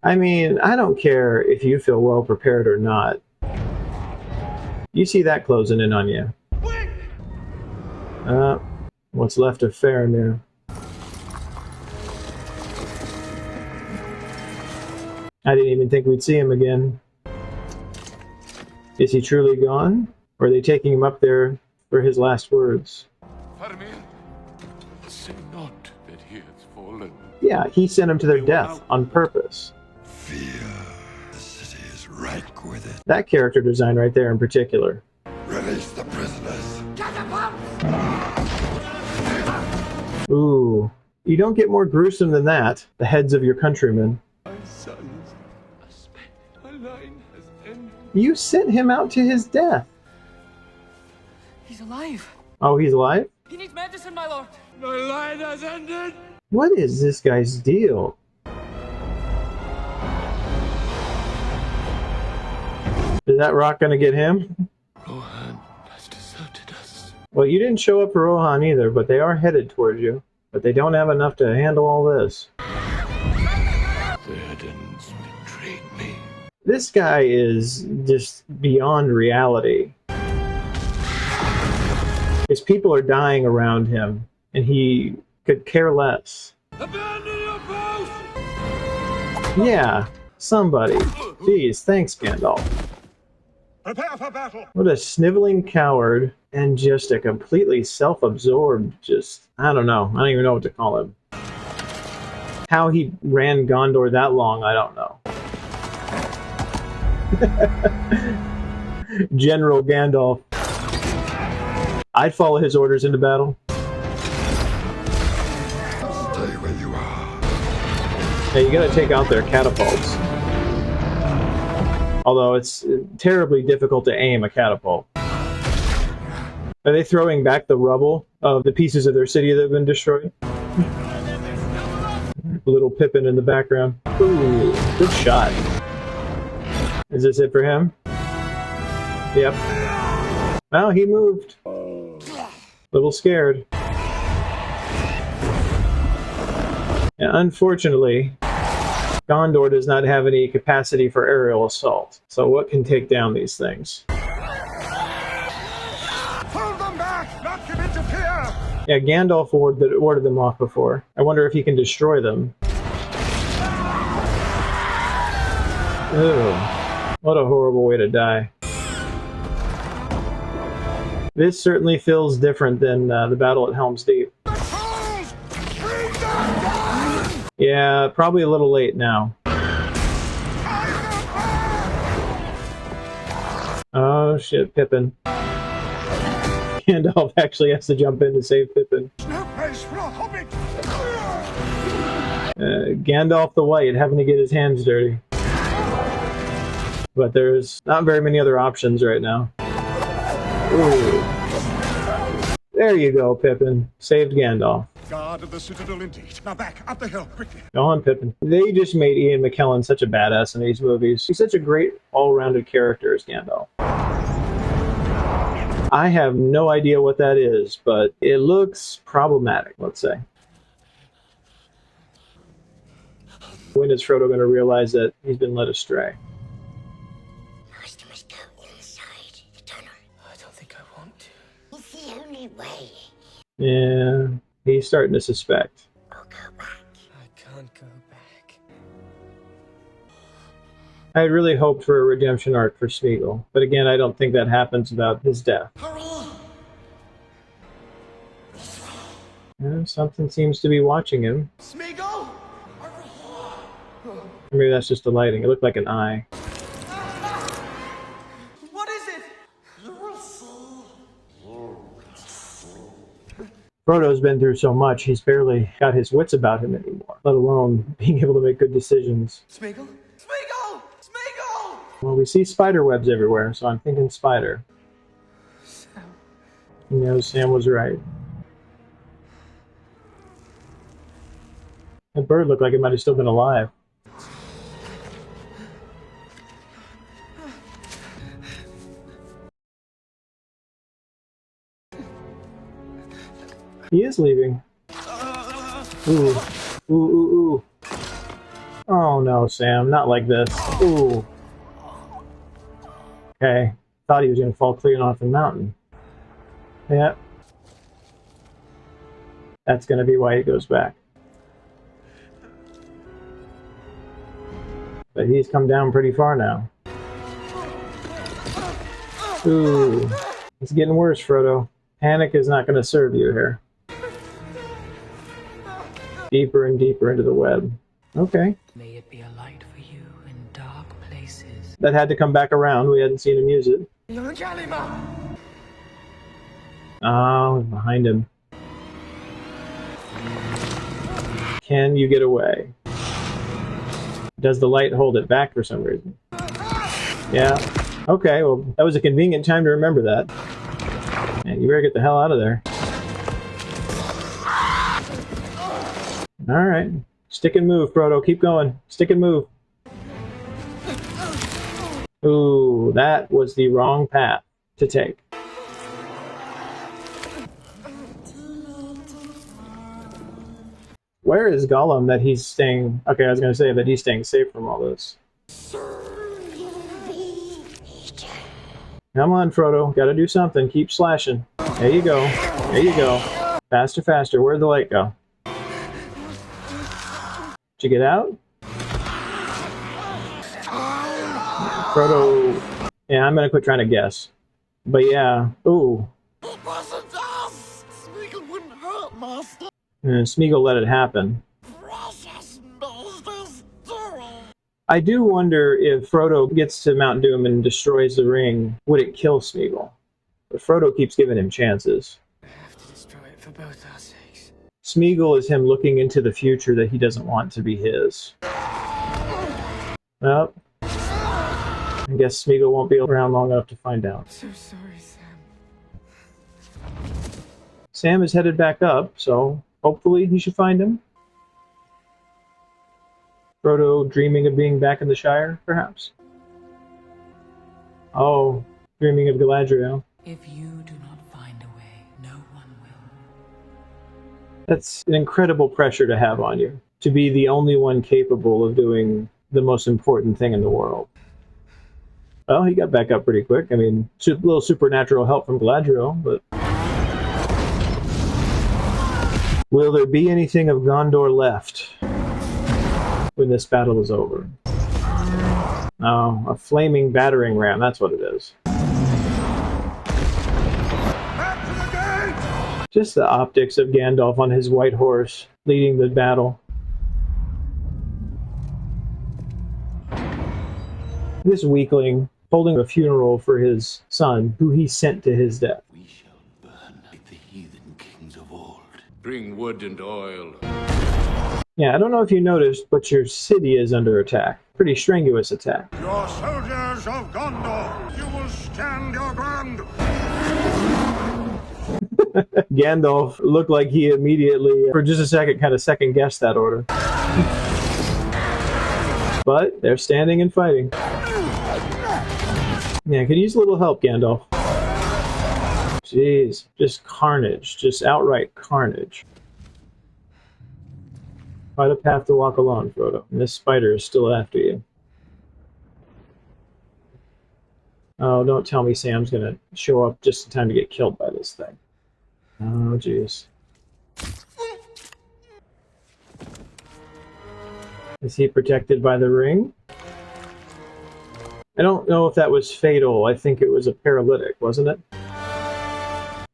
I mean, I don't care if you feel well prepared or not. You see that closing in on you. What's left of Faramir. I didn't even think we'd see him again. Is he truly gone? Or are they taking him up there for his last words? Faramir, say not that he has fallen. Yeah, he sent him to their death on purpose. Fear. The city is right with it. That character design right there in particular. Release the prisoners. Ooh, you don't get more gruesome than that. The heads of your countrymen. My sons, my line has ended. You sent him out to his death. He's alive. Oh, he's alive? He needs medicine, my lord. My line has ended. What is this guy's deal? Is that rock gonna get him? Rohan has deserted us. Well, you didn't show up for Rohan either, but they are headed towards you. But they don't have enough to handle all this. Verdens betrayed me. This guy is just beyond reality. His people are dying around him, and he could care less. Abandon your post! Yeah, somebody. Jeez, thanks, Gandalf. Prepare for battle! What a sniveling coward, and just a completely self-absorbed, I don't know. I don't even know what to call him. How he ran Gondor that long, I don't know. General Gandalf. I'd follow his orders into battle. Stay where you are. Hey, you gotta take out their catapults. Although it's terribly difficult to aim a catapult. Are they throwing back the rubble of the pieces of their city that have been destroyed? Little Pippin in the background. Ooh, good shot. Is this it for him? Yep. Well, he moved. Little scared. And unfortunately, Gondor does not have any capacity for aerial assault. So what can take down these things? Hold them back! Not give in to fear! Yeah, Gandalf ordered them off before. I wonder if he can destroy them. Ew. What a horrible way to die. This certainly feels different than the battle at Helm's Deep. Yeah, probably a little late now. Oh shit, Pippin. Gandalf actually has to jump in to save Pippin. Gandalf the White having to get his hands dirty. But there's not very many other options right now. Ooh. There you go, Pippin. Saved Gandalf. Guard of the Citadel indeed. Now back, up the hill, quickly. Go on, Pippin. They just made Ian McKellen such a badass in these movies. He's such a great, all-rounded character as Gandalf. I have no idea what that is, but it looks problematic, let's say. When is Frodo going to realize that he's been led astray? First, you must go inside the tunnel. I don't think I want to. It's the only way. Yeah, he's starting to suspect. Or go back. I can't go back. I had really hoped for a redemption arc for Smeagol, but again, I don't think that happens without his death. Hurry! Yeah, something seems to be watching him. Smeagol! Maybe that's just the lighting. It looked like an eye. What is it? Frodo's been through so much, he's barely got his wits about him anymore, let alone being able to make good decisions. Smeagol? Smeagol! Smeagol! Well, we see spider webs everywhere, so I'm thinking spider. Sam. You know, Sam was right. That bird looked like it might have still been alive. He is leaving. Ooh. Ooh, ooh, ooh. Oh no, Sam, not like this. Ooh. Okay. Thought he was going to fall clean off the mountain. Yeah. That's going to be why he goes back. But he's come down pretty far now. Ooh. It's getting worse, Frodo. Panic is not going to serve you here. Deeper and deeper into the web. Okay. May it be a light for you in dark places. That had to come back around. We hadn't seen him use it. Oh, behind him. Can you get away? Does the light hold it back for some reason? Yeah. Okay, well, that was a convenient time to remember that. And you better get the hell out of there. Alright. Stick and move, Frodo. Keep going. Stick and move. Ooh, that was the wrong path to take. Where is Gollum that he's staying... Okay, I was going to say that he's staying safe from all this. Come on, Frodo. Gotta do something. Keep slashing. There you go. There you go. Faster, faster. Where'd the light go? Did you get out? Frodo... Yeah, I'm gonna quit trying to guess. But yeah. Ooh. It wasn't us! Smeagol wouldn't hurt, Master! And Smeagol let it happen. Precious Master's doing! I do wonder if Frodo gets to Mount Doom and destroys the ring, would it kill Smeagol? But Frodo keeps giving him chances. I have to destroy it for both our sakes. Smeagol is him looking into the future that he doesn't want to be his. Well, I guess Smeagol won't be around long enough to find out. So sorry, Sam. Sam is headed back up, so hopefully he should find him. Frodo dreaming of being back in the Shire, perhaps? Oh, dreaming of Galadriel. If you do not find a way, no one will. That's an incredible pressure to have on you, to be the only one capable of doing the most important thing in the world. Well, he got back up pretty quick. I mean, a little supernatural help from Galadriel, but... Will there be anything of Gondor left when this battle is over? Oh, a flaming battering ram, that's what it is. Back to the gate! Just the optics of Gandalf on his white horse, leading the battle. This weakling, holding a funeral for his son, who he sent to his death. We shall burn like the heathen kings of old. Bring wood and oil. Yeah, I don't know if you noticed, but your city is under attack. Pretty strenuous attack. Your soldiers of Gondor, you will stand your ground! Gandalf looked like he immediately, for just a second, kind of second-guessed that order. But they're standing and fighting. Yeah, could use a little help, Gandalf. Jeez, just carnage. Just outright carnage. Quite a path to walk alone, Frodo. And this spider is still after you. Oh, don't tell me Sam's gonna show up just in time to get killed by this thing. Oh, jeez. Is he protected by the ring? I don't know if that was fatal. I think it was a paralytic, wasn't it?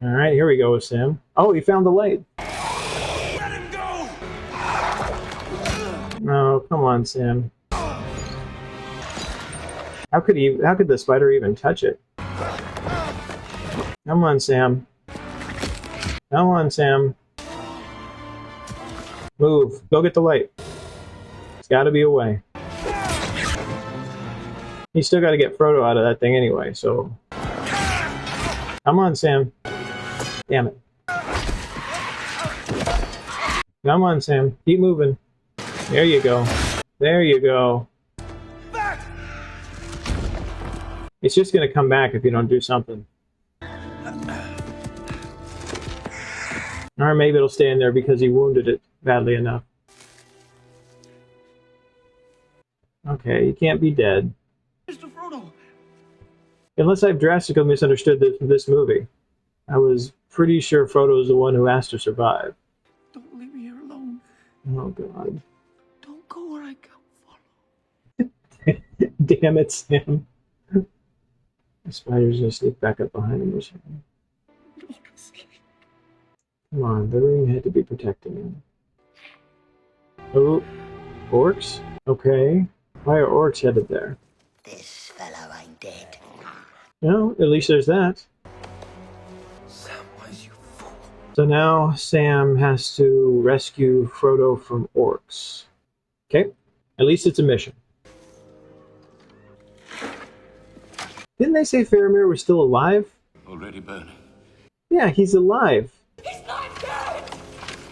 Alright, here we go, Sam. Oh, he found the light. Let him go! Oh, come on, Sam. How could the spider even touch it? Come on, Sam. Come on, Sam. Move. Go get the light. There's gotta be a way. You still gotta get Frodo out of that thing anyway, so... Come on, Sam. Damn it. Come on, Sam. Keep moving. There you go. There you go. It's just gonna come back if you don't do something. Or maybe it'll stay in there because he wounded it badly enough. Okay, you can't be dead. Mr. Frodo! Unless I've drastically misunderstood this movie. I was pretty sure Frodo is the one who asked to survive. Don't leave me here alone. Oh, God. Don't go where I can't follow. Damn it, Sam. The spider's gonna sneak back up behind him or something. Come on, the ring had to be protecting him. Oh, orcs? Okay. Why are orcs headed there? This fellow ain't dead. Well, at least there's that. Samwise, you fool. So now Sam has to rescue Frodo from orcs. Okay, at least it's a mission. Didn't they say Faramir was still alive? Already burning. Yeah, he's alive. He's not dead!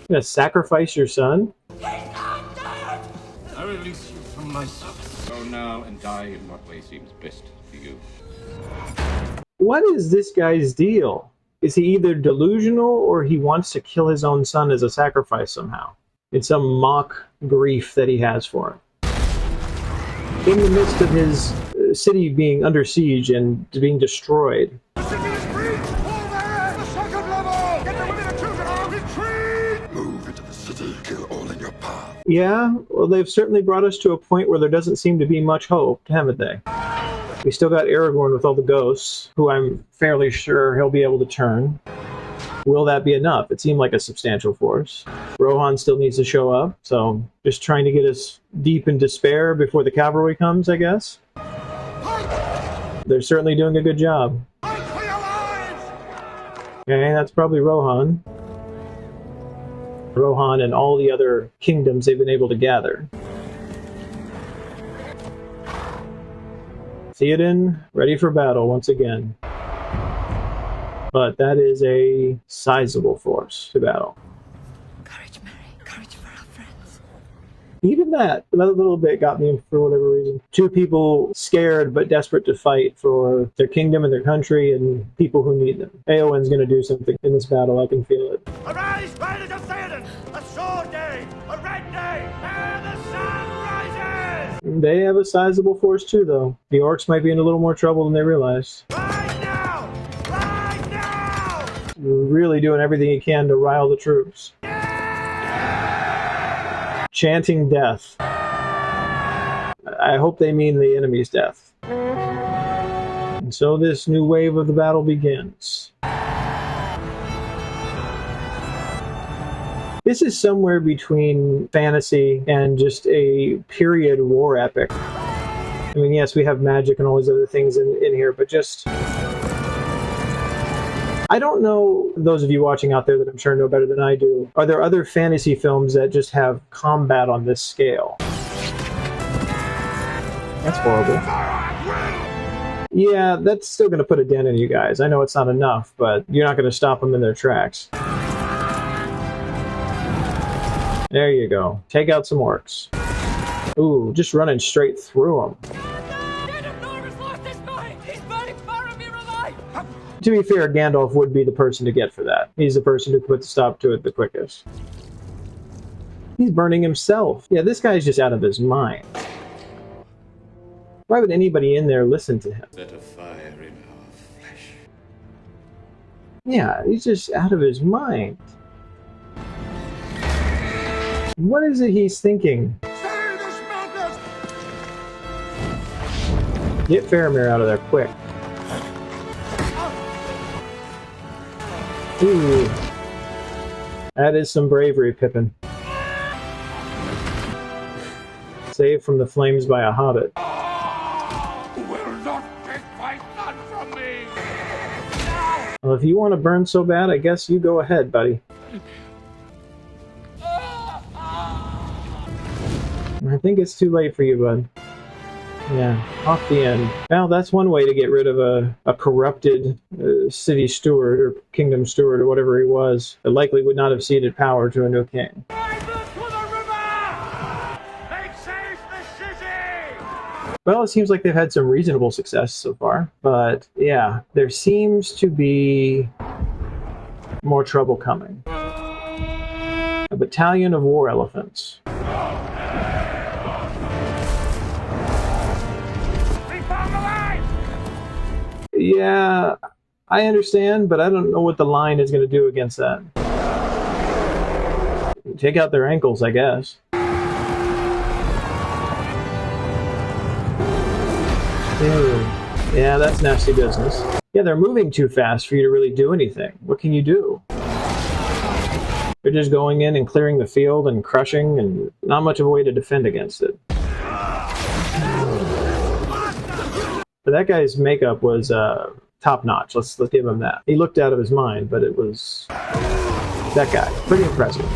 You gonna sacrifice your son? He's not dead! I release you from my service. Go now and die in what way seems best for you. What is this guy's deal? Is he either delusional or he wants to kill his own son as a sacrifice somehow? It's some mock grief that he has for him. In the midst of his city being under siege and being destroyed. The city is free! All there! The second level! Get the women and children out! Retreat! Move into the city, kill all in your path. Yeah, well, they've certainly brought us to a point where there doesn't seem to be much hope, haven't they? We still got Aragorn with all the ghosts, who I'm fairly sure he'll be able to turn. Will that be enough? It seemed like a substantial force. Rohan still needs to show up, so just trying to get us deep in despair before the cavalry comes, I guess. They're certainly doing a good job. Fight for your lives! Okay, that's probably Rohan. Rohan and all the other kingdoms they've been able to gather. Theoden, ready for battle once again. But that is a sizable force to battle. Courage, Mary. Courage for our friends. Even that little bit got me for whatever reason. Two people scared but desperate to fight for their kingdom and their country and people who need them. Eowyn's going to do something in this battle, I can feel it. Arise, riders of Theoden! A sword day! A red day! Ere the sun rises! They have a sizable force too, though. The orcs might be in a little more trouble than they realize. Ride now! Ride now! Really doing everything he can to rile the troops. Chanting death. I hope they mean the enemy's death. And so this new wave of the battle begins. This is somewhere between fantasy and just a period war epic. I mean, yes, we have magic and all these other things in here, but just... I don't know, those of you watching out there that I'm sure know better than I do, are there other fantasy films that just have combat on this scale? That's horrible. Yeah, that's still going to put a dent in you guys. I know it's not enough, but you're not going to stop them in their tracks. There you go. Take out some orcs. Ooh, just running straight through them. To be fair, Gandalf would be the person to get for that. He's the person who put the stop to it the quickest. He's burning himself. Yeah, this guy's just out of his mind. Why would anybody in there listen to him? Set a fire in our flesh. Yeah, he's just out of his mind. What is it he's thinking? Stay this madness! Get Faramir out of there quick. Ooh. That is some bravery, Pippin. Saved from the flames by a hobbit. Will not take my son from me! Well, if you want to burn so bad, I guess you go ahead, buddy. I think it's too late for you, bud. Yeah, off the end. Well, that's one way to get rid of a corrupted city steward or kingdom steward or whatever he was that likely would not have ceded power to a new king. Drive them to the river! Make safe the city! Well, it seems like they've had some reasonable success so far, but yeah, there seems to be more trouble coming. A battalion of war elephants. Yeah, I understand, but I don't know what the line is going to do against that. Take out their ankles, I guess. Ew. Yeah, that's nasty business. Yeah, they're moving too fast for you to really do anything. What can you do? They're just going in and clearing the field and crushing, and not much of a way to defend against it. But that guy's makeup was top notch. Let's give him that. He looked out of his mind, but it was that guy. Pretty impressive.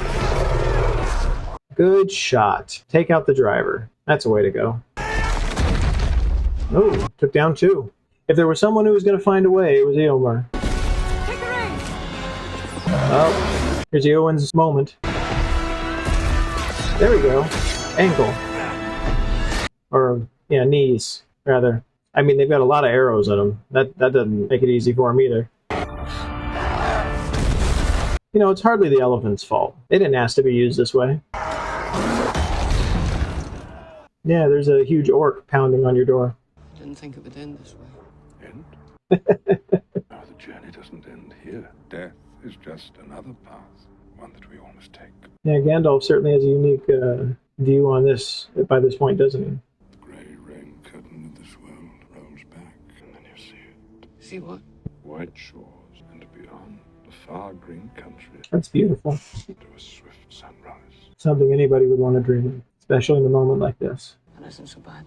Good shot. Take out the driver. That's a way to go. Oh, took down 2. If there was someone who was going to find a way, it was Eomer. Oh, here's Eowyn's moment. There we go. Ankle. Or, yeah, knees, rather. I mean, they've got a lot of arrows in them. That doesn't make it easy for them either. You know, it's hardly the elephant's fault. They didn't ask to be used this way. Yeah, there's a huge orc pounding on your door. Didn't think it would end this way. End? No, the journey doesn't end here. Death is just another path, one that we all must take. Yeah, Gandalf certainly has a unique view on this by this point, doesn't he? The grey rain curtain of this world rolls back, and then you see it. See what? White shores, and beyond, the far green country. That's beautiful. To a swift sunrise. Something anybody would want to dream of, especially in a moment like this. That isn't so bad.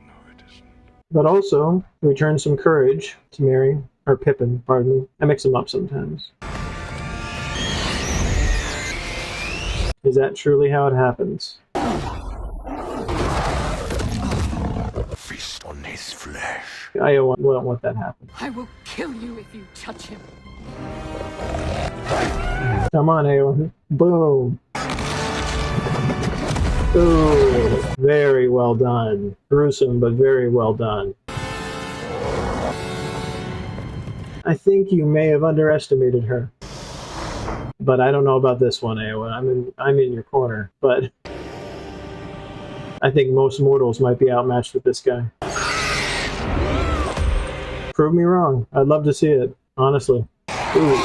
No, it isn't. But also, return some courage to Merry, or Pippin, pardon me. I mix them up sometimes. Is that truly how it happens? Feast on his flesh. I don't want that to happen. I will kill you if you touch him. Come on, Eowyn. Boom. Ooh, very well done. Gruesome, but very well done. I think you may have underestimated her. But I don't know about this one, Eowyn. I'm in your corner, but I think most mortals might be outmatched with this guy. Prove me wrong. I'd love to see it, honestly. Ooh.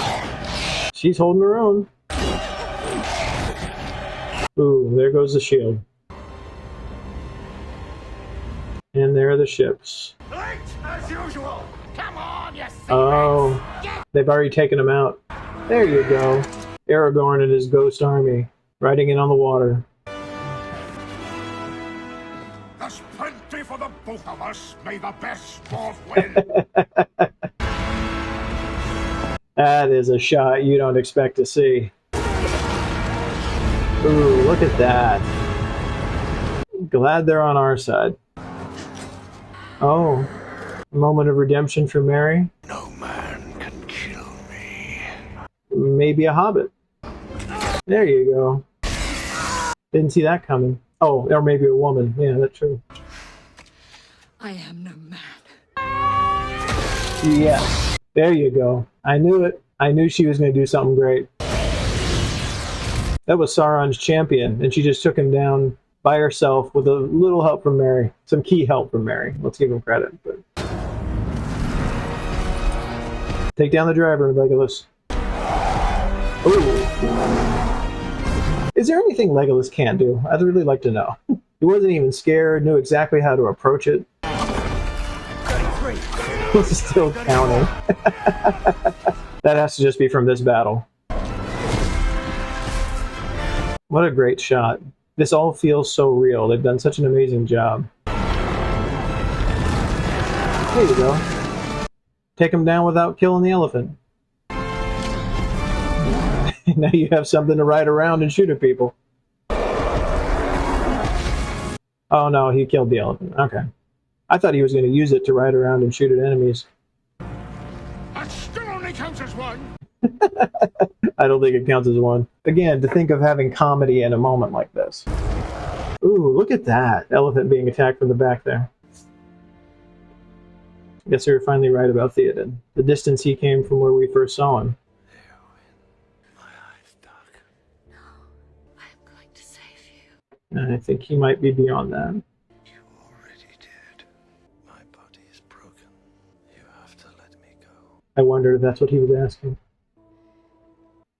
She's holding her own. Ooh, there goes the shield. And there are the ships. Late as usual. Come on, you Oh, they've already taken them out. There you go. Aragorn and his ghost army riding in on the water. There's plenty for the both of us. May the best dwarf win. That is a shot you don't expect to see. Ooh, look at that. Glad they're on our side. Oh, a moment of redemption for Merry. No man can kill me. Maybe a hobbit. There you go. Didn't see that coming. Oh, or maybe a woman. Yeah, that's true. I am no man. Yes. There you go. I knew it. I knew she was going to do something great. That was Sauron's champion, and she just took him down by herself with a little help from Merry. Some key help from Merry. Let's give him credit. But take down the driver, Legolas. Ooh. Is there anything Legolas can't do? I'd really like to know. He wasn't even scared, knew exactly how to approach it. He's still counting. That has to just be from this battle. What a great shot. This all feels so real. They've done such an amazing job. There you go. Take him down without killing the elephant. Now you have something to ride around and shoot at people. Oh no, he killed the elephant. Okay. I thought he was going to use it to ride around and shoot at enemies. That still only counts as one. I don't think it counts as one. Again, to think of having comedy in a moment like this. Ooh, look at that. Elephant being attacked from the back there. I guess we were finally right about Theoden. The distance he came from where we first saw him. I'm going to save you. And I think he might be beyond that. You already did. My body is broken. You have to let me I wonder if that's what he was asking.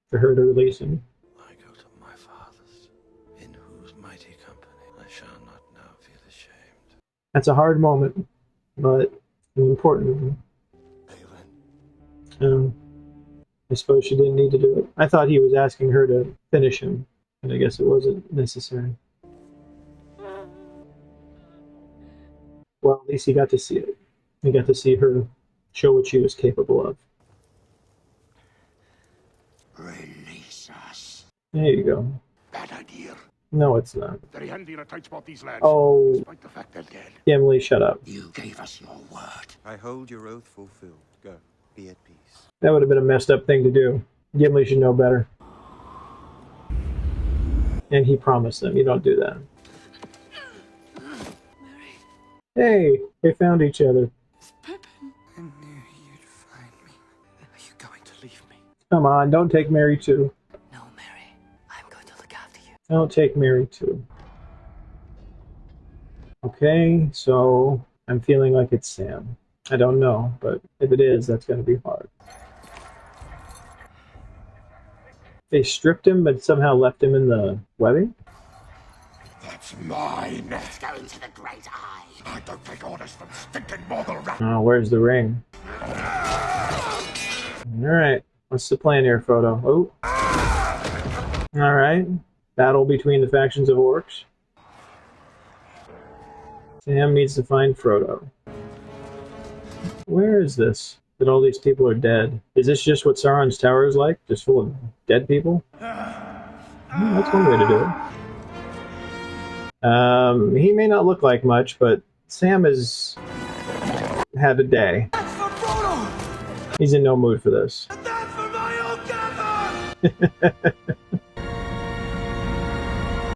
For her to release him. I go to my father's, in whose mighty company I shall not now feel ashamed. That's a hard moment, but an important one. I suppose she didn't need to do it. I thought he was asking her to finish him, and I guess it wasn't necessary. Well, at least he got to see it. He got to see her show what she was capable of. Release us. There you go. Bad idea. No, it's not. Very handy in a tight spot, these lads. Oh, Despite the fact they're dead. Gimli, shut up. You gave us your word. I hold your oath fulfilled. Go, be at peace. That would have been a messed up thing to do. Gimli should know better. And he promised them, you don't do that. Hey, they found each other. I knew you'd find me. Are you going to leave me? Come on, don't take Mary too. No, Mary. I'm going to look after you. Don't take Mary too. Okay, so I'm feeling like it's Sam. I don't know, but if it is, that's going to be hard. They stripped him, but somehow left him in the webbing? That's mine. Let's go into the Great Eye. I don't take orders from stinking mortal rat. Oh, where's the ring? Alright, what's the plan here, Frodo? Oh. Alright, battle between the factions of orcs. Sam needs to find Frodo. Where is this? That all these people are dead. Is this just what Sauron's tower is like? Just full of dead people? Well, that's one way to do it. He may not look like much, but Sam has had a day. That's for Frodo! He's in no mood for this. And that's for my old Gandalf!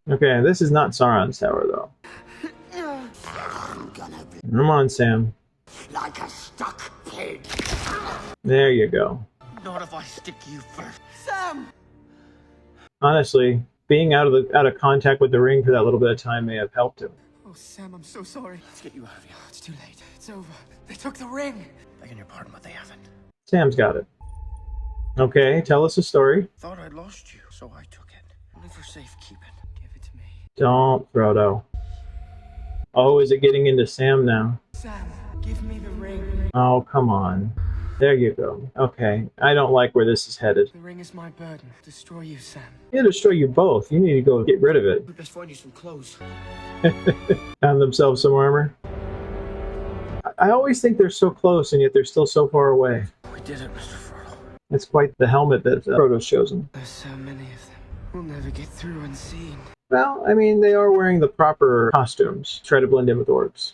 Okay, this is not Sauron's tower, though. I'm gonna be Come on, Sam. like a stuck pig. There you go. Not if I stick you first. Sam! Honestly, being out of contact with the ring for that little bit of time may have helped him. Oh, Sam, I'm so sorry. Let's get you out of here. It's too late. It's over. They took the ring. Begging your pardon, but they haven't. Sam's got it. Okay, tell us a story. Thought I'd lost you, so I took it. Only for safekeeping. Give it to me. Don't, Frodo. Oh, is it getting into Sam now? Sam, give me the ring. Oh, come on. There you go. Okay, I don't like where this is headed. The ring is my burden. Destroy you, Sam. It'll destroy you both. You need to go get rid of it. We best find you some clothes. Found themselves some armor. I always think they're so close, and yet they're still so far away. We did it, Mr. Frodo. It's quite the helmet that Frodo's chosen. There's so many of them. We'll never get through unseen. Well, I mean, they are wearing the proper costumes. Try to blend in with orcs.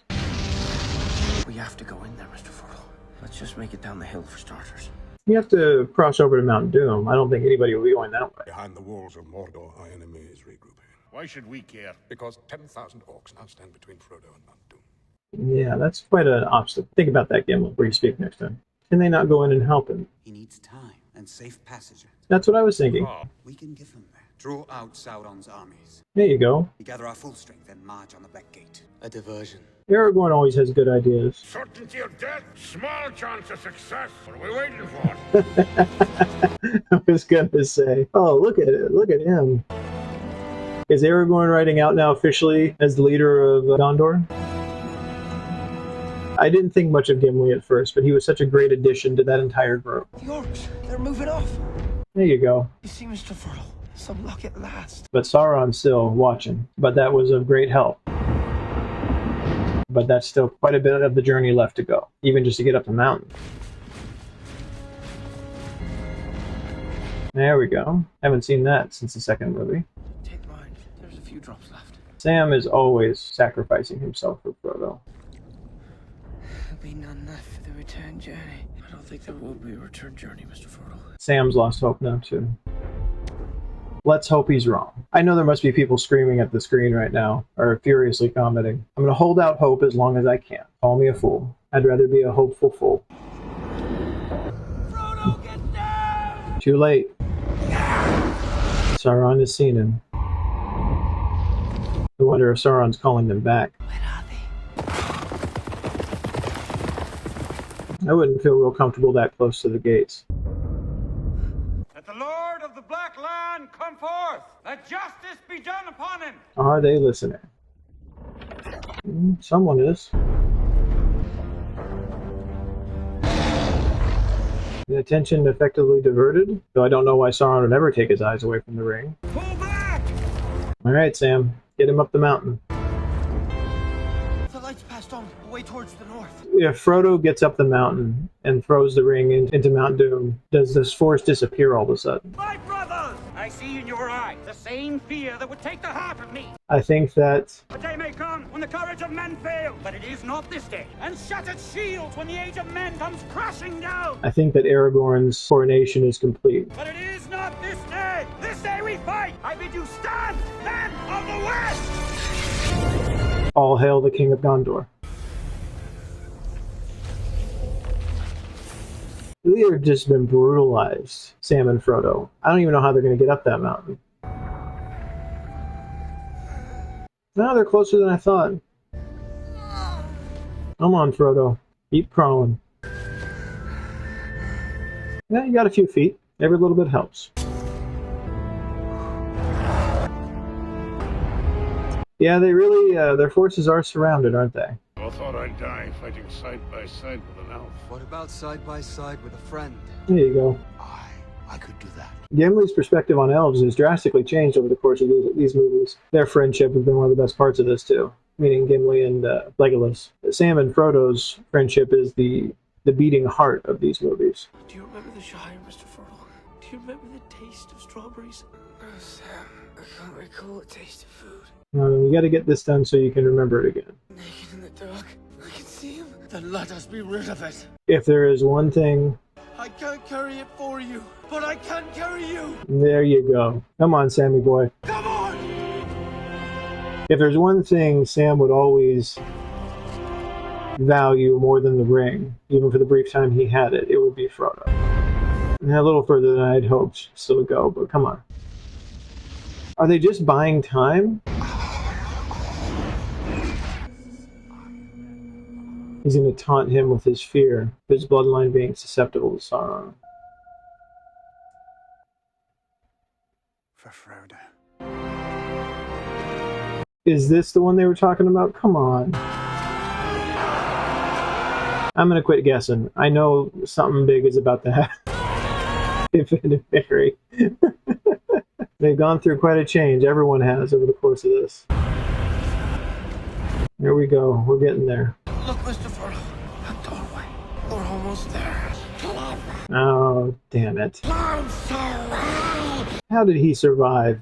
We have to go in there, Mr. Frodo. Let's just make it down the hill for starters. You have to cross over to Mount Doom. I don't think anybody will be going that way. Behind the walls of Mordor, our enemy is regrouping. Why should we care? Because 10,000 orcs now stand between Frodo and Mount Doom. Yeah, that's quite an obstacle. Think about that, Gimli, before you speak next time. Can they not go in and help him? He needs time and safe passage. That's what I was thinking. We can give him that. Draw out Sauron's armies. There you go. We gather our full strength and march on the Black Gate. A diversion. Aragorn always has good ideas. Certainty of death, small chance of success. What are we waiting for? I was gonna say, oh, look at it. Look at him. Is Aragorn riding out now officially as the leader of Gondor? I didn't think much of Gimli at first, but he was such a great addition to that entire group. The orcs, they're moving off. There you go. You see, Mr. Frodo, some luck at last. But Sauron's still watching. But that was of great help. But that's still quite a bit of the journey left to go, even just to get up the mountain. There we go. Haven't seen that since the second movie. Take mine. There's a few drops left. Sam is always sacrificing himself for Frodo. There'll be none left for the return journey. I don't think there will be a return journey, Mr. Frodo. Sam's lost hope now, too. Let's hope he's wrong. I know there must be people screaming at the screen right now, or furiously commenting. I'm going to hold out hope as long as I can. Call me a fool. I'd rather be a hopeful fool. Frodo, get down! Too late. Sauron has seen him. I wonder if Sauron's calling them back. Where are they? I wouldn't feel real comfortable that close to the gates. Let the Lord of the Black Land come forth. Let justice be done upon him. Are they listening? Someone is. The attention effectively diverted, though I don't know why Sauron would ever take his eyes away from the ring. Pull back! Alright, Sam. Get him up the mountain. The lights passed on, away towards the north. If Frodo gets up the mountain and throws the ring into Mount Doom, does this force disappear all of a sudden? My brothers! I see in your eyes the same fear that would take the heart of me. I think that... A day may come when the courage of men fails, but it is not this day. And shattered shields when the age of men comes crashing down. I think that Aragorn's coronation is complete. But it is not this day. This day we fight. I bid you stand, men of the West! All hail the King of Gondor. They have just been brutalized, Sam and Frodo. I don't even know how they're going to get up that mountain. No, they're closer than I thought. Come on, Frodo. Keep crawling. Yeah, you got a few feet. Every little bit helps. Yeah, they really, their forces are surrounded, aren't they? I thought I'd die fighting side by side with an elf. What about side by side with a friend? There you go. I could do that. Gimli's perspective on elves has drastically changed over the course of these movies. Their friendship has been one of the best parts of this, too. Meaning Gimli and Legolas. Sam and Frodo's friendship is the beating heart of these movies. Do you remember the Shire, Mr. Frodo? Do you remember the taste of strawberries? Oh, Sam, I can't recall the taste of food. You got to get this done so you can remember it again. Naked in the dark, I can see him. Then let us be rid of it. If there is one thing... I can't carry it for you, but I can carry you. There you go. Come on, Sammy boy. Come on! If there's one thing Sam would always value more than the ring, even for the brief time he had it, it would be Frodo. And a little further than I'd hoped still to go, but come on. Are they just buying time? He's going to taunt him with his fear of his bloodline being susceptible to Sauron. For Frodo. Is this the one they were talking about? Come on. I'm going to quit guessing. I know something big is about to happen. If it vary. They've gone through quite a change. Everyone has over the course of this. Here we go. We're getting there. Look, Mr. Frodo, that doorway. We're almost there. Oh, damn it. How did he survive?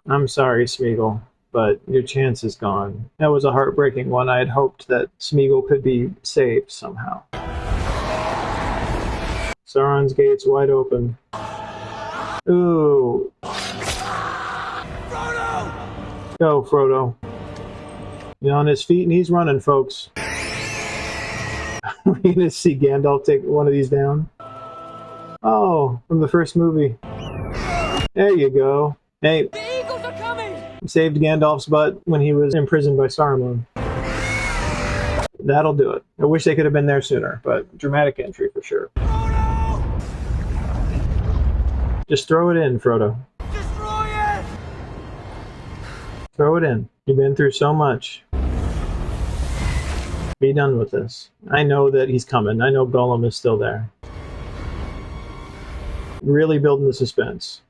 I'm sorry, Smeagol, but your chance is gone. That was a heartbreaking one. I had hoped that Smeagol could be saved somehow. Sauron's gate's wide open. Ooh. Frodo! Go, Frodo. He's on his feet and he's running, folks. We're going to see Gandalf take one of these down. Oh, from the first movie. There you go. Hey, The eagles are coming! saved Gandalf's butt when he was imprisoned by Saruman. That'll do it. I wish they could have been there sooner, but dramatic entry for sure. Frodo! Just throw it in, Frodo. Destroy it! Throw it in. You've been through so much. Be done with this. I know that he's coming. I know Gollum is still there. Really building the suspense.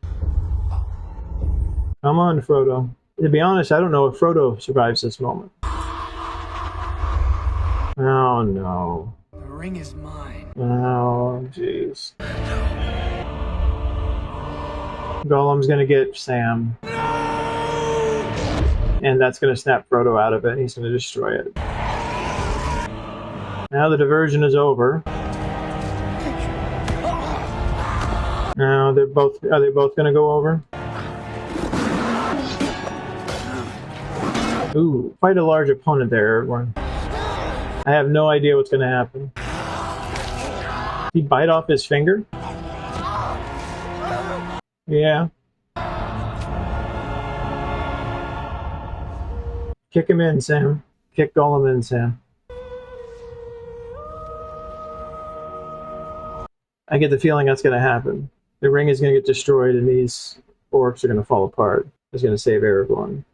Come on, Frodo. To be honest, I don't know if Frodo survives this moment. Oh, no. The ring is mine. Oh, jeez. Gollum's gonna get Sam. And that's gonna snap Frodo out of it, and he's gonna destroy it. Now the diversion is over. Now are they both gonna go over? Ooh, quite a large opponent there, everyone. I have no idea what's gonna happen. Did he bite off his finger? Yeah. Kick him in, Sam. Kick Gollum in, Sam. I get the feeling that's going to happen. The ring is going to get destroyed and these orcs are going to fall apart. It's going to save Aragorn.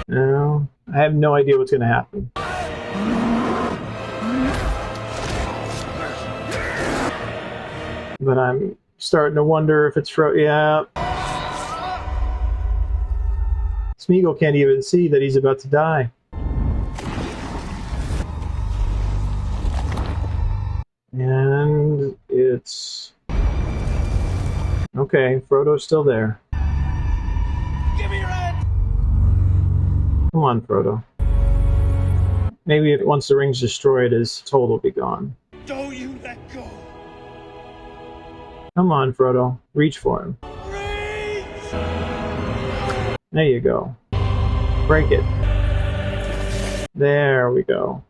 No, I have no idea what's going to happen. But I'm starting to wonder if it's Frodo. Yeah. Smeagol can't even see that he's about to die. And it's... Okay, Frodo's still there. Give me your hand! Come on, Frodo. Maybe if once the ring's destroyed, his toll will be gone. Don't you let go! Come on, Frodo. Reach for him. Reach! There you go. Break it. There we go.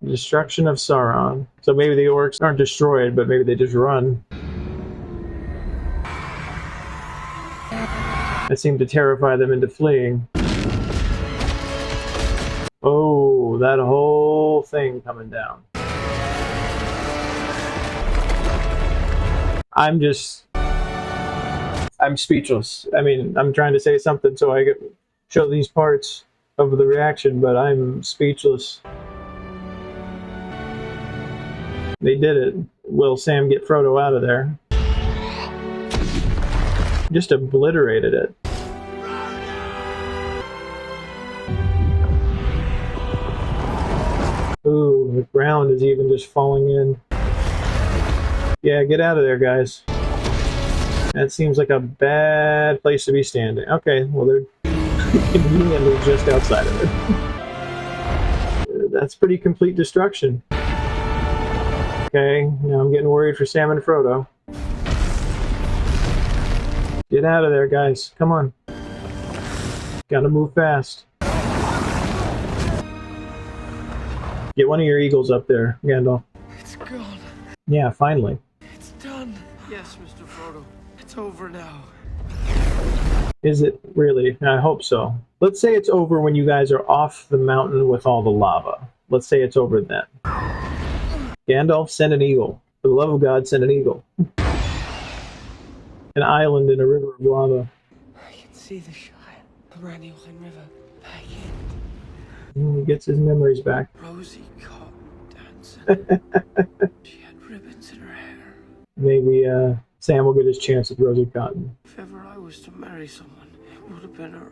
Destruction of Sauron. So maybe the orcs aren't destroyed, but maybe they just run. That seemed to terrify them into fleeing. Oh, that whole thing coming down. I'm speechless. I mean, I'm trying to say something so I can show these parts of the reaction, but I'm speechless. They did it. Will Sam get Frodo out of there? Just obliterated it. Ooh, the ground is even just falling in. Yeah, get out of there, guys. That seems like a bad place to be standing. Okay, well, they're conveniently just outside of it. That's pretty complete destruction. Okay, now I'm getting worried for Sam and Frodo. Get out of there, guys. Come on. Gotta move fast. Get one of your eagles up there, Gandalf. It's gone. Yeah, finally. It's done. Yes, Mr. Frodo. It's over now. Is it really? I hope so. Let's say it's over when you guys are off the mountain with all the lava. Let's say it's over then. Gandalf, send an eagle. For the love of God, send an eagle. An island in a river of lava. I can see the Shire. The Randywan River. Back He gets his memories back. Rosie caught dancing. She had ribbons in her hair. Maybe Sam will get his chance with Rosie Cotton. If ever I was to marry someone, it would have been her.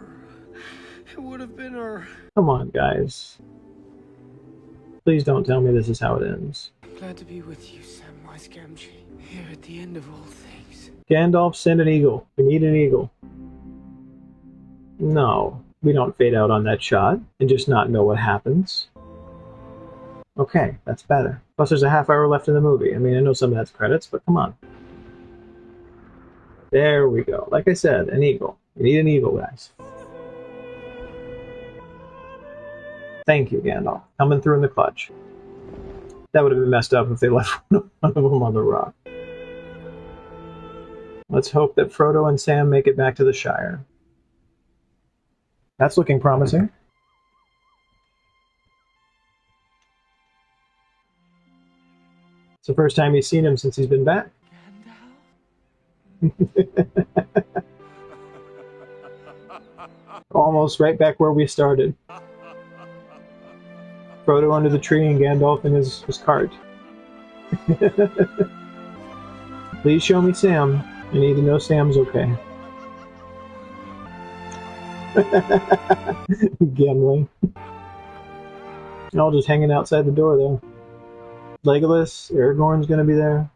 It would have been her. Come on, guys. Please don't tell me this is how it ends. I'm glad to be with you, Samwise Gamgee. Here at the end of all things. Gandalf, send an eagle. We need an eagle. No, we don't fade out on that shot and just not know what happens. Okay, that's better. Plus there's a half hour left in the movie. I mean, I know some of that's credits, but come on. There we go. Like I said, an eagle. We need an eagle, guys. Thank you, Gandalf. Coming through in the clutch. That would have been messed up if they left one of them on the rock. Let's hope that Frodo and Sam make it back to the Shire. That's looking promising. It's the first time he's seen him since he's been back. Almost right back where we started. Frodo under the tree and Gandalf in his cart. Please show me Sam. I need to know Sam's okay. Gimli. All just hanging outside the door, though. Legolas, Aragorn's gonna be there.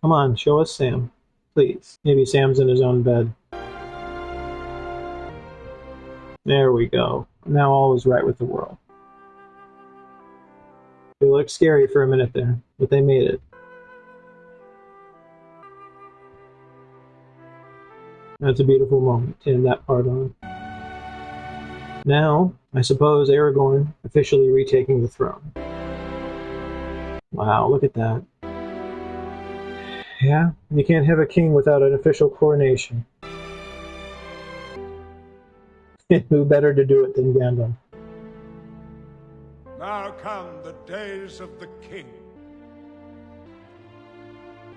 Come on, show us Sam. Please. Maybe Sam's in his own bed. There we go. Now all is right with the world. It looked scary for a minute there, but they made it. That's a beautiful moment to end that part on. Now, I suppose Aragorn officially retaking the throne. Wow, look at that. Yeah, you can't have a king without an official coronation. Who better to do it than Gandalf? Now come the days of the king.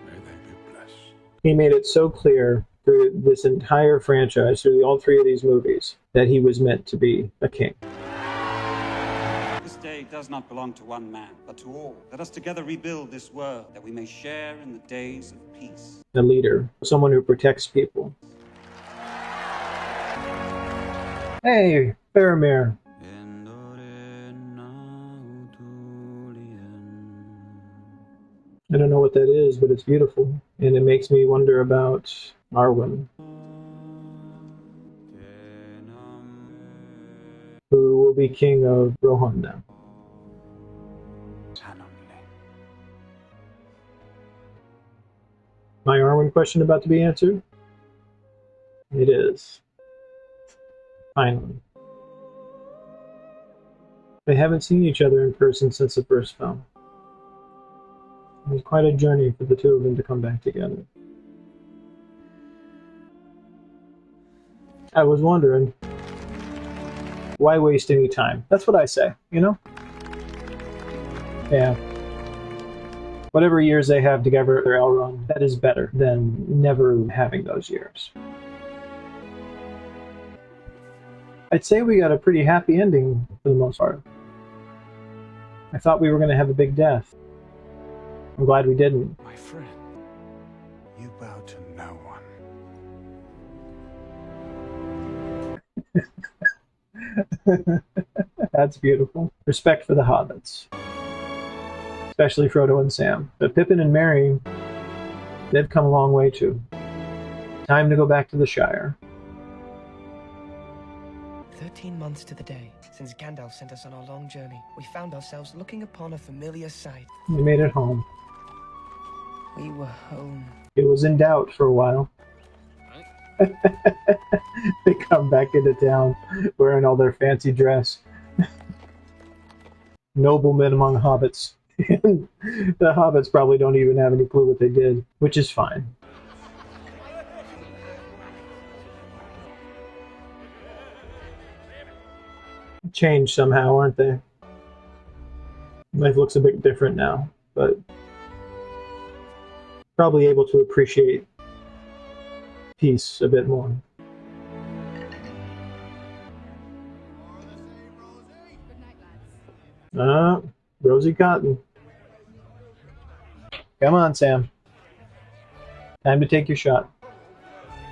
May they be blessed. He made it so clear through this entire franchise, through all three of these movies, that he was meant to be a king. This day does not belong to one man, but to all. Let us together rebuild this world, that we may share in the days of peace. A leader, someone who protects people. Hey, Faramir. I don't know what that is, but it's beautiful. And it makes me wonder about Arwen, who will be king of Rohan now. My Arwen question about to be answered? It is. Finally. They haven't seen each other in person since the first film. It was quite a journey for the two of them to come back together. I was wondering, why waste any time? That's what I say, you know? Yeah. Whatever years they have together at Elrond, that is better than never having those years. I'd say we got a pretty happy ending for the most part. I thought we were going to have a big death. I'm glad we didn't. My friend, you bow to no one. That's beautiful. Respect for the hobbits. Especially Frodo and Sam. But Pippin and Merry, they've come a long way too. Time to go back to the Shire. 13 months to the day since Gandalf sent us on our long journey, we found ourselves looking upon a familiar sight. We made it home. We were home. It was in doubt for a while. They come back into town wearing all their fancy dress. Noblemen among hobbits. The hobbits probably don't even have any clue what they did, which is fine. Changed somehow, aren't they? Life looks a bit different now, but probably able to appreciate peace a bit more. Rosie Cotton. Come on, Sam. Time to take your shot.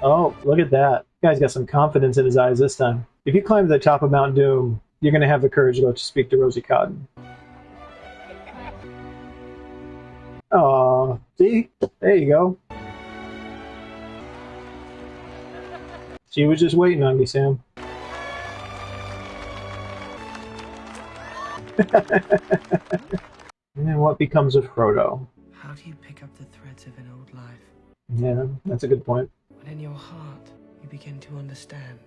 Oh, look at that. The guy's got some confidence in his eyes this time. If you climb to the top of Mount Doom, you're going to have the courage to go to speak to Rosie Cotton. Aw, see? There you go. She was just waiting on me, Sam. And what becomes of Frodo? How do you pick up the threads of an old life? Yeah, that's a good point. When in your heart, you begin to understand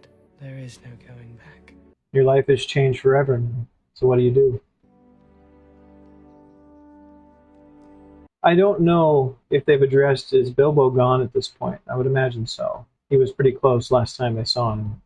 there is no going back. Your life has changed forever now, so what do you do? I don't know if they've addressed is Bilbo gone at this point. I would imagine so. He was pretty close last time I saw him.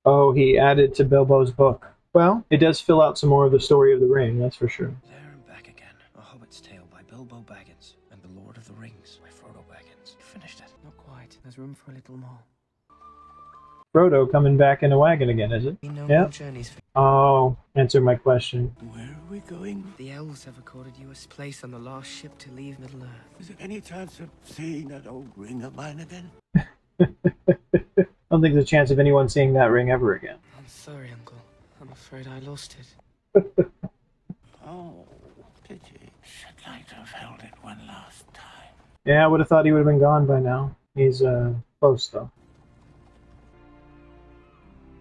Oh, he added to Bilbo's book. Well, it does fill out some more of the story of the ring, that's for sure. There and back again. A Hobbit's Tale by Bilbo Baggins and The Lord of the Rings by Frodo Baggins. You finished it? Not quite. There's room for a little more. Frodo coming back in a wagon again, is it? Yep. Oh, answer my question. Where are we going? The elves have accorded you a place on the last ship to leave Middle-earth. Is there any chance of seeing that old ring of mine again? I don't think there's a chance of anyone seeing that ring ever again. I'm sorry, Uncle. I'm afraid I lost it. Oh, pity. Should like to have held it one last time. Yeah, I would have thought he would have been gone by now. He's, close, though.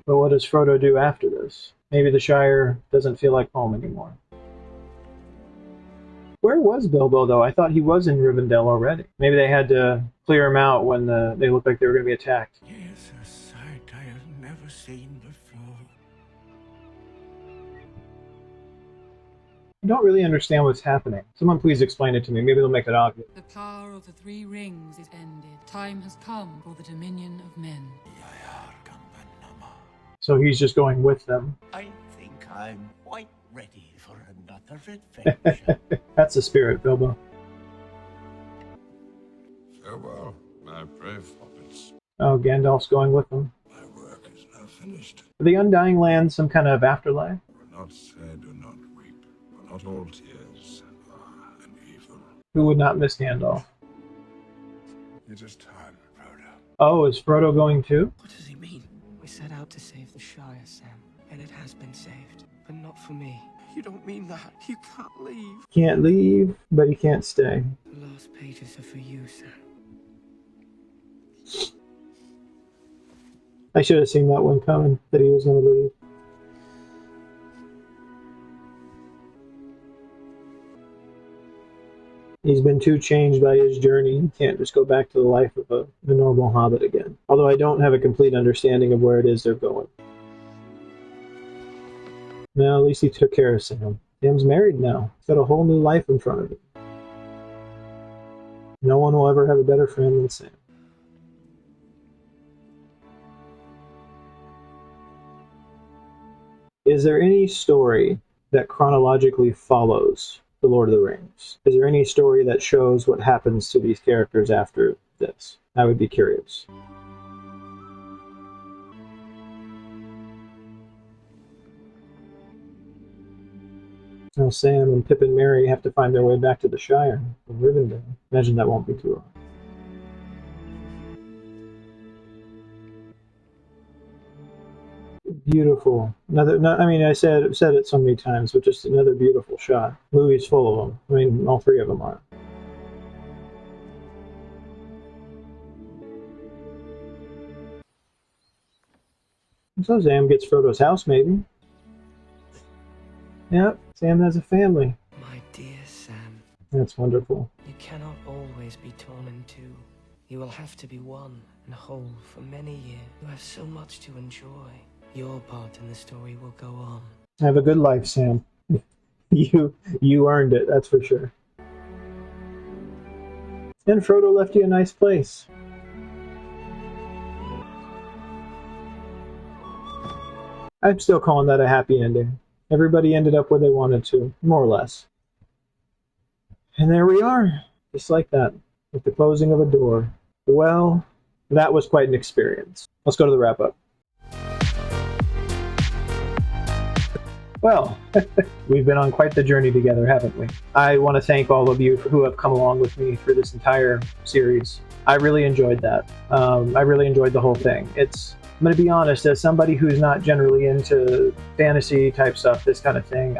But what does Frodo do after this? Maybe the Shire doesn't feel like home anymore. Where was Bilbo, though? I thought he was in Rivendell already. Maybe they had to clear him out when they looked like they were going to be attacked. Yes, a sight I have never seen before. I don't really understand what's happening. Someone please explain it to me. Maybe they'll make it obvious. The power of the three rings is ended. Time has come for the dominion of men. So he's just going with them. I think I'm quite ready for another adventure. That's the spirit, Bilbo. Farewell, my brave hobbits. Oh, Gandalf's going with them. My work is now finished. Are the Undying Lands some kind of afterlife? Do not say, do not weep, for not all tears are an evil. Who would not miss Gandalf? It is time, Frodo. Oh, is Frodo going too? What does he mean? We set out to save the Shire, Sam, and it has been saved, but not for me. You don't mean that. You can't leave. Can't leave, but he can't stay. The last pages are for you, Sam. I should have seen that one coming, that he was going to leave. He's been too changed by his journey. He can't just go back to the life of a normal hobbit again. Although I don't have a complete understanding of where it is they're going. No, at least he took care of Sam. Sam's married now. He's got a whole new life in front of him. No one will ever have a better friend than Sam. Is there any story that chronologically follows The Lord of the Rings? Is there any story that shows what happens to these characters after this? I would be curious. Now Sam and Pip and Merry have to find their way back to the Shire from Rivendell. Imagine that won't be too long. Beautiful. I said it so many times, but just another beautiful shot. Movie's full of them. I mean, all three of them are. So Sam gets Frodo's house, maybe. Yep, Sam has a family. My dear Sam. That's wonderful. You cannot always be torn in two. You will have to be one and whole for many years. You have so much to enjoy. Your part in the story will go on. Have a good life, Sam. You earned it, that's for sure. And Frodo left you a nice place. I'm still calling that a happy ending. Everybody ended up where they wanted to, more or less. And there we are, just like that, with the closing of a door. Well, that was quite an experience. Let's go to the wrap-up. Well, we've been on quite the journey together, haven't we? I want to thank all of you who have come along with me through this entire series. I really enjoyed that. I really enjoyed the whole thing. I'm going to be honest, as somebody who's not generally into fantasy type stuff, this kind of thing,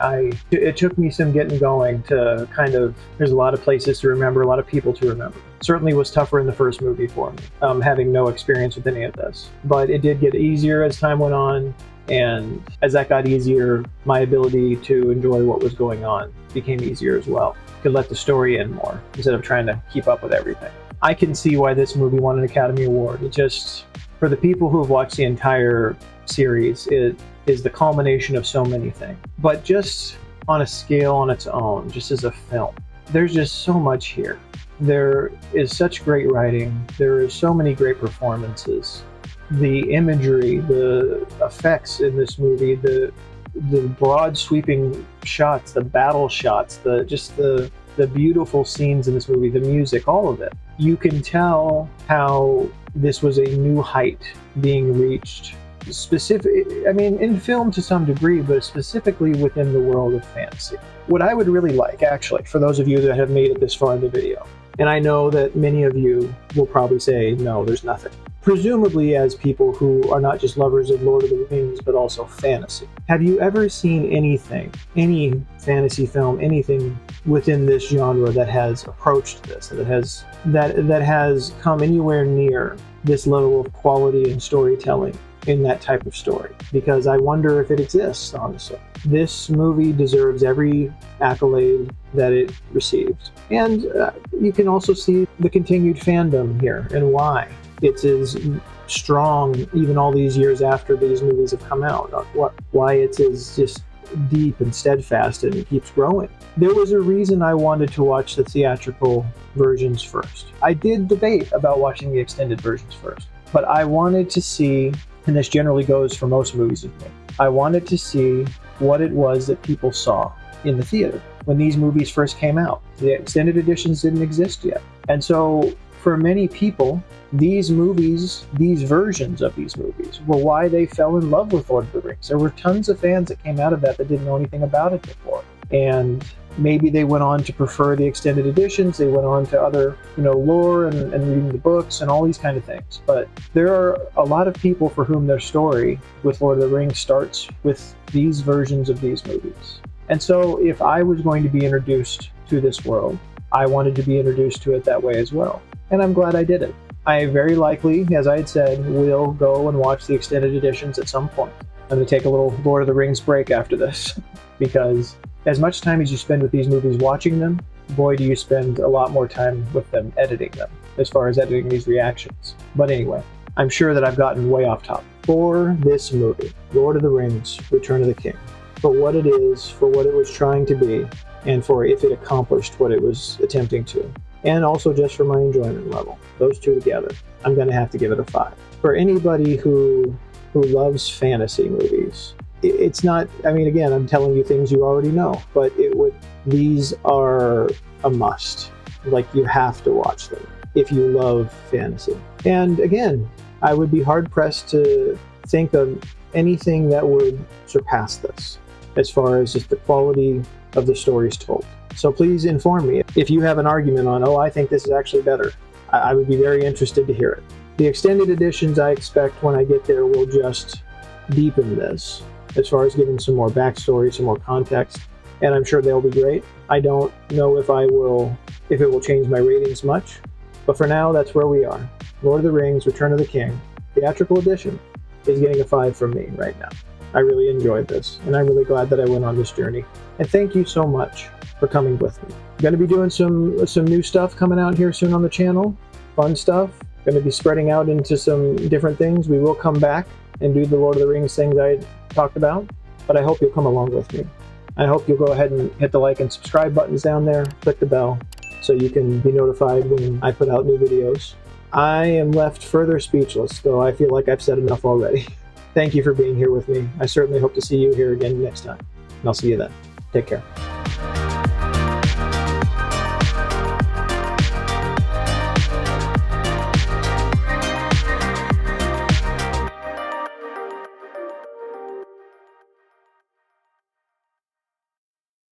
it took me some getting going to kind of, there's a lot of places to remember, a lot of people to remember. Certainly was tougher in the first movie for me, having no experience with any of this. But it did get easier as time went on, and as that got easier, my ability to enjoy what was going on became easier as well. Could let the story in more, instead of trying to keep up with everything. I can see why this movie won an Academy Award. It just, for the people who have watched the entire series, it is the culmination of so many things. But just on a scale on its own, just as a film, there's just so much here. There is such great writing. There is so many great performances. The imagery, the effects in this movie, the broad sweeping shots, the battle shots, the beautiful scenes in this movie, the music, all of it. You can tell how this was a new height being reached, in film to some degree, but specifically within the world of fantasy. What I would really like, actually, for those of you that have made it this far in the video, and I know that many of you will probably say, no, there's nothing. Presumably as people who are not just lovers of Lord of the Rings, but also fantasy. Have you ever seen anything, any fantasy film, anything within this genre that has approached this, that has come anywhere near this level of quality and storytelling in that type of story? Because I wonder if it exists, honestly. This movie deserves every accolade that it received. And you can also see the continued fandom here and why it's as strong even all these years after these movies have come out. Why it's as just deep and steadfast and it keeps growing. There was a reason I wanted to watch the theatrical versions first. I did debate about watching the extended versions first, but I wanted to see and this generally goes for most movies with me. I wanted to see what it was that people saw in the theater when these movies first came out. The extended editions didn't exist yet. And so for many people, these movies, these versions of these movies, were why they fell in love with Lord of the Rings. There were tons of fans that came out of that didn't know anything about it before. And maybe they went on to prefer the extended editions, they went on to other, lore and reading the books and all these kind of things. But there are a lot of people for whom their story with Lord of the Rings starts with these versions of these movies. And so if I was going to be introduced to this world, I wanted to be introduced to it that way as well. And I'm glad I did it. I very likely, as I had said, will go and watch the extended editions at some point. I'm going to take a little Lord of the Rings break after this, because as much time as you spend with these movies watching them, boy, do you spend a lot more time with them editing them, as far as editing these reactions. But anyway, I'm sure that I've gotten way off topic. For this movie, Lord of the Rings, Return of the King, for what it is, for what it was trying to be, and for if it accomplished what it was attempting to, and also just for my enjoyment level, those two together, I'm going to have to give it a 5. For anybody who loves fantasy movies, it's not, again, I'm telling you things you already know, but these are a must. Like, you have to watch them if you love fantasy. And again, I would be hard-pressed to think of anything that would surpass this, as far as just the quality of the stories told. So please inform me if you have an argument on, I think this is actually better. I would be very interested to hear it. The extended editions, I expect when I get there, will just deepen this, as far as giving some more backstory, some more context, and I'm sure they'll be great. I don't know if it will change my ratings much, but for now, that's where we are. Lord of the Rings, Return of the King, theatrical edition, is getting a 5 from me right now. I really enjoyed this, and I'm really glad that I went on this journey. And thank you so much for coming with me. I'm going to be doing some new stuff coming out here soon on the channel, fun stuff. Going to be spreading out into some different things. We will come back and do the Lord of the Rings things I talked about, but I hope you'll come along with me. I hope you'll go ahead and hit the like and subscribe buttons down there, click the bell, so you can be notified when I put out new videos. I am left further speechless, though I feel like I've said enough already. Thank you for being here with me. I certainly hope to see you here again next time. And I'll see you then. Take care.